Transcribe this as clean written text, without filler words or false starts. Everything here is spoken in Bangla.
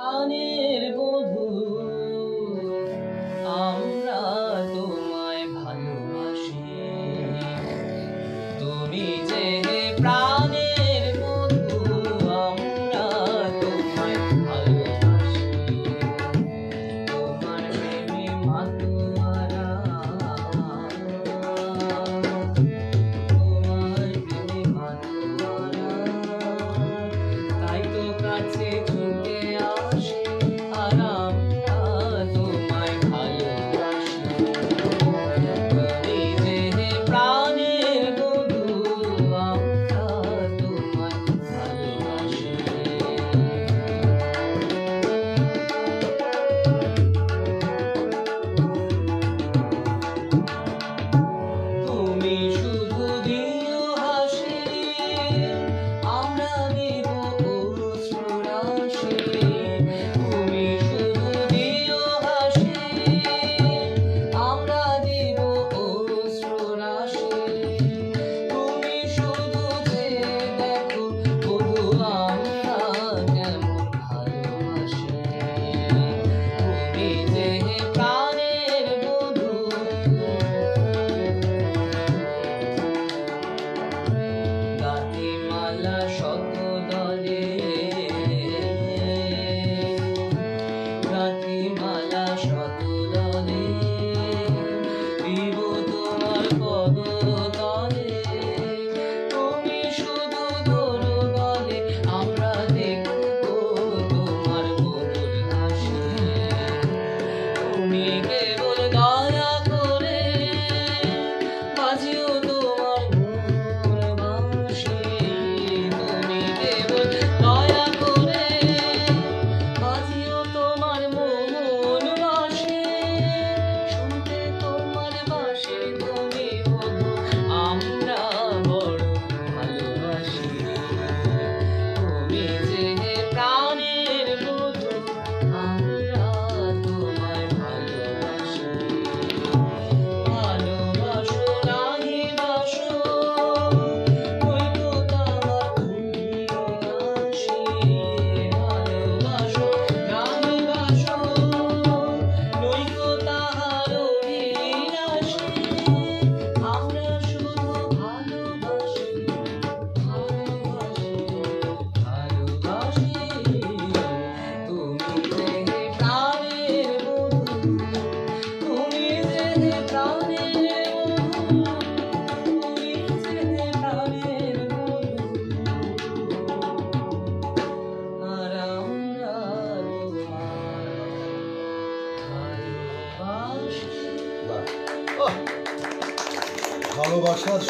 প্রাণের বধূ আমরা তোমায় ভালোবাসি, তুমি যে প্রাণের বধূ আমরা তোমায় ভালোবাসি, তোমার প্রেমে মাতোয়ারা, তোমার প্রেমে মাতোয়ারা, তাই তো কাছে ছুটে আসি আর আমরা তোমায় ভালোবাসি, তুমি যে প্রাণের বধূ আমরা তোমায় ভালোবাসি। তুমি শুধু দিও হাসি, আমরা দেব অশ্রুরাশি, তুমি শুধু দিও হাসি, আমরা দেব অশ্রুরাশি, তুমি শুধু যে দেখো বধূ আমরা কেমন ভালোবাসি, তুমি যে প্রাণের বধূ। গাতিমালা শত দলে, গাতিমালা শত দলে, দিব তোমার পদতলে, তুমি শুধু ধরো গলে, আমরা দেখবো তোমার মধুর হাসি, তুমি কেবল দয়া করে বাজিও তোমার মধুর বাঁশি, তুমি কেবল দয়া করে বাজিও তোমার মন বাঁশি, শুনতে তোমার বাঁশির ধ্বনি বধূ আমরা বড় ভালোবাসি, তুমি যে প্রাণের বধূ আমরা তোমায় ভালোবাসি। ভালোবাসো নাহি বাসো, নয়তো তাহার উল্লাসী, ভালোবাসো নাহি বাসো, নয়তো তাহার অভিলাষী, আমরা শুধু ভালোবাসি, ভালোবাসি, ভালোবাসি, তুমি যে প্রাণের বধূ, তুমি যে প্রাণের বধূ, তুমি যে প্রাণের বধূ, আর আমরা তোমায় ভালোবাসি। ভালোবাসার